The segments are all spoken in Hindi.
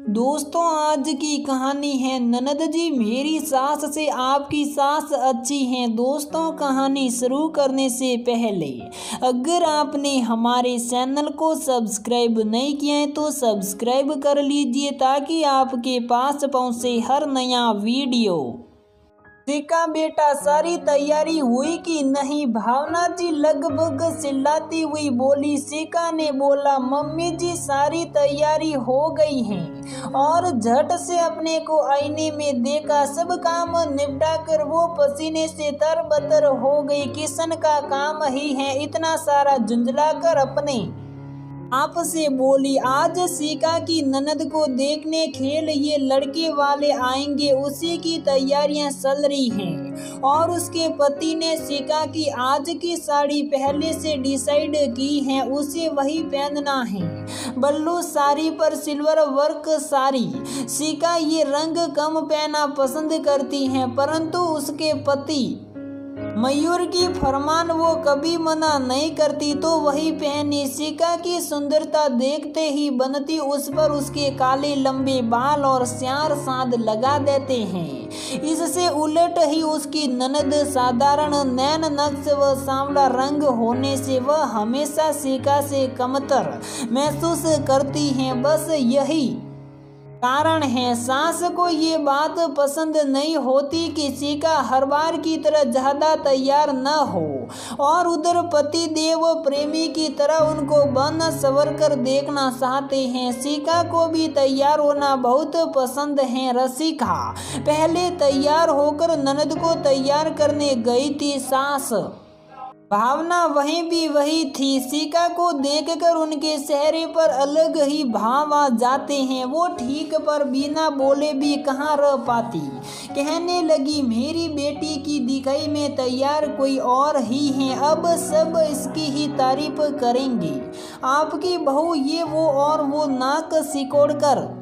दोस्तों, आज की कहानी है ननद जी मेरी सास से आपकी सास अच्छी हैं। दोस्तों, कहानी शुरू करने से पहले अगर आपने हमारे चैनल को सब्सक्राइब नहीं किया है तो सब्सक्राइब कर लीजिए ताकि आपके पास पहुंचे हर नया वीडियो। शिका बेटा, सारी तैयारी हुई कि नहीं? भावना जी लगभग चिल्लाती हुई बोली। शिका ने बोला, मम्मी जी सारी तैयारी हो गई है। और झट से अपने को आईने में देखा। सब काम निपटा कर वो पसीने से तरबतर हो गई। किशन का काम ही है इतना सारा झुंझला कर अपने आप से बोली। आज शिका की ननद को देखने खेल ये लड़के वाले आएंगे, उसी की तैयारियां चल रही हैं। और उसके पति ने शिका की आज की साड़ी पहले से डिसाइड की है, उसे वही पहनना है। बल्लू साड़ी पर सिल्वर वर्क साड़ी। शिका ये रंग कम पहना पसंद करती है, परंतु उसके पति मयूर की फरमान वो कभी मना नहीं करती तो वही पहनी। शिका की सुंदरता देखते ही बनती उस पर उसके काले लंबे बाल और श्यार साध लगा देते हैं। इससे उलट ही उसकी ननद साधारण नैन नक्श व सांवला रंग होने से वह हमेशा शिका से कमतर महसूस करती हैं। बस यही कारण है सास को ये बात पसंद नहीं होती कि शिका हर बार की तरह ज्यादा तैयार न हो। और उधर पति देव प्रेमी की तरह उनको बन सवर कर देखना चाहते हैं। शिका को भी तैयार होना बहुत पसंद है। रसिका पहले तैयार होकर ननद को तैयार करने गई थी। सास भावना वहीं भी वही थी। शिका को देखकर उनके चेहरे पर अलग ही भाव आ जाते हैं। वो ठीक पर बिना बोले भी कहाँ रह पाती। कहने लगी, मेरी बेटी की दिखाई में तैयार कोई और ही है, अब सब इसकी ही तारीफ करेंगे। आपकी बहू ये वो और वो नाक सिकोड़ कर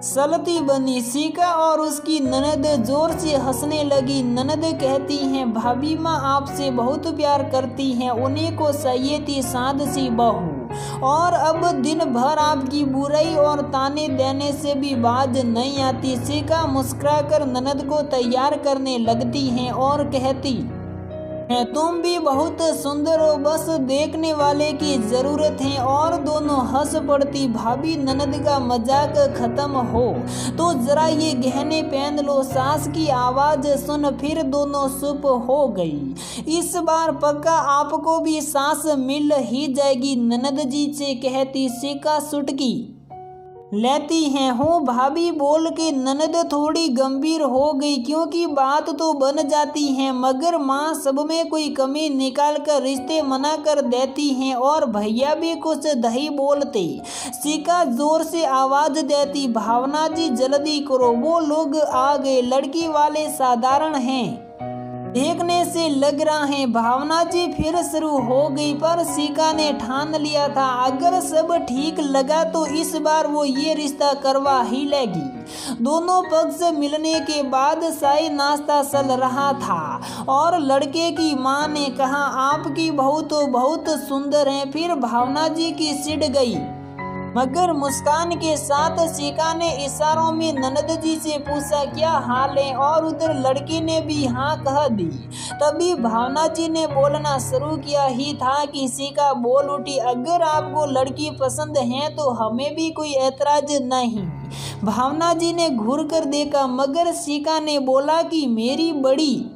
सलती बनी। शिका और उसकी ननद जोर से हंसने लगी। ननद कहती हैं, भाभी माँ आपसे बहुत प्यार करती हैं, उन्हीं को चाहिए थी साध सी बहू। और अब दिन भर आपकी बुराई और ताने देने से भी बाज नहीं आती। शिका मुस्कुराकर ननद को तैयार करने लगती हैं और कहती है, तुम भी बहुत सुंदर हो, बस देखने वाले की जरूरत है। और दोनों हंस पड़ती। भाभी, ननद का मजाक खत्म हो तो जरा ये गहने पहन लो। सास की आवाज सुन फिर दोनों चुप हो गई। इस बार पक्का आपको भी सास मिल ही जाएगी, ननद जी से कहती शिका सुटकी लेती हैं। हो भाभी बोल के ननद थोड़ी गंभीर हो गई, क्योंकि बात तो बन जाती है मगर माँ सब में कोई कमी निकाल कर रिश्ते मना कर देती हैं। और भैया भी कुछ दही बोलते। शिका जोर से आवाज देती, भावना जी जल्दी करो, वो लोग आ गए, लड़की वाले साधारण हैं, देखने से लग रहा है। भावना जी फिर शुरू हो गई, पर शिका ने ठान लिया था अगर सब ठीक लगा तो इस बार वो ये रिश्ता करवा ही लेगी। दोनों पक्ष मिलने के बाद शाही नाश्ता चल रहा था और लड़के की माँ ने कहा, आपकी बहू तो बहुत सुंदर है। फिर भावना जी की सिड़ गई, मगर मुस्कान के साथ शिका ने इशारों में ननद जी से पूछा, क्या हाल है? और उधर लड़की ने भी हाँ कह दी। तभी भावना जी ने बोलना शुरू किया ही था कि शिका बोल उठी, अगर आपको लड़की पसंद है तो हमें भी कोई ऐतराज नहीं। भावना जी ने घूर कर देखा, मगर शिका ने बोला कि मेरी बड़ी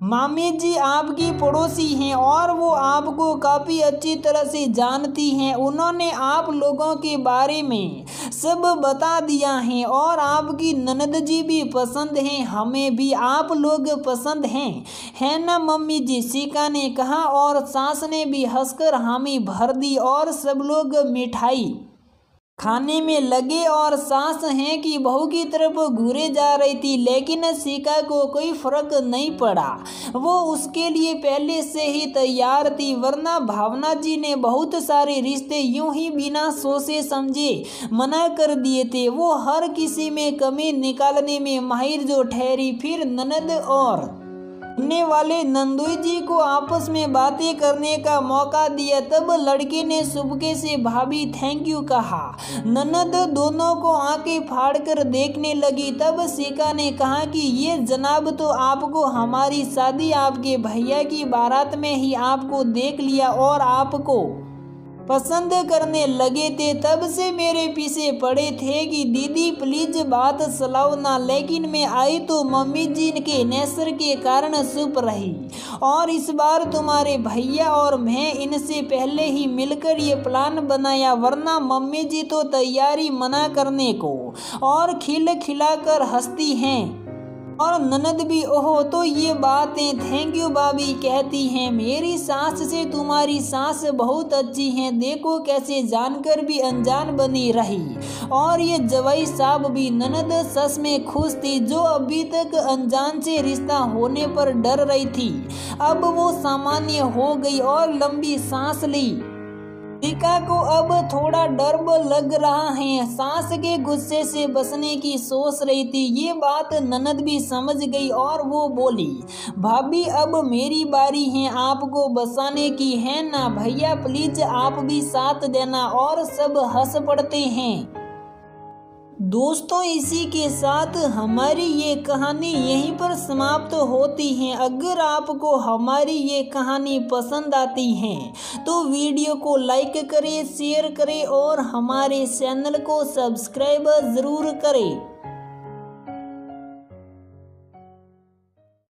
मामी जी आपकी पड़ोसी हैं और वो आपको काफ़ी अच्छी तरह से जानती हैं। उन्होंने आप लोगों के बारे में सब बता दिया है और आपकी ननद जी भी पसंद हैं, हमें भी आप लोग पसंद हैं, है ना मम्मी जी? शिका ने कहा और सास ने भी हंसकर हामी भर दी और सब लोग मिठाई खाने में लगे। और सास हैं कि बहू की तरफ घूरे जा रही थी, लेकिन शिका को कोई फर्क नहीं पड़ा। वो उसके लिए पहले से ही तैयार थी, वरना भावना जी ने बहुत सारे रिश्ते यूं ही बिना सोचे समझे मना कर दिए थे। वो हर किसी में कमी निकालने में माहिर जो ठहरी। फिर ननद और सुनने वाले नंदोई जी को आपस में बातें करने का मौका दिया। तब लड़के ने सुबके से भाभी थैंक यू कहा। ननद दोनों को आंखें फाड़कर देखने लगी। तब शिखा ने कहा कि ये जनाब तो आपको हमारी शादी आपके भैया की बारात में ही आपको देख लिया और आपको पसंद करने लगे थे। तब से मेरे पीछे पड़े थे कि दीदी प्लीज बात चलाओ ना, लेकिन मैं आई तो मम्मी जी के नेसर के कारण चुप रही और इस बार तुम्हारे भैया और मैं इनसे पहले ही मिलकर ये प्लान बनाया, वरना मम्मी जी तो तैयारी मना करने को और खिल खिलाकर हंसती हैं और ननद भी ओहो तो ये बातें थैंक यू भाभी कहती हैं। मेरी सास से तुम्हारी सास बहुत अच्छी हैं, देखो कैसे जानकर भी अनजान बनी रही। और ये जवाई साहब भी ननद सस में खुश थी, जो अभी तक अनजान से रिश्ता होने पर डर रही थी, अब वो सामान्य हो गई और लंबी सांस ली। शिखा को अब थोड़ा डर लग रहा है, सास के गुस्से से बचने की सोच रही थी। ये बात ननद भी समझ गई और वो बोली, भाभी अब मेरी बारी है आपको बचाने की, है ना भैया प्लीज आप भी साथ देना। और सब हंस पड़ते हैं। दोस्तों इसी के साथ हमारी ये कहानी यहीं पर समाप्त होती है। अगर आपको हमारी ये कहानी पसंद आती है तो वीडियो को लाइक करें, शेयर करें और हमारे चैनल को सब्सक्राइब ज़रूर करें।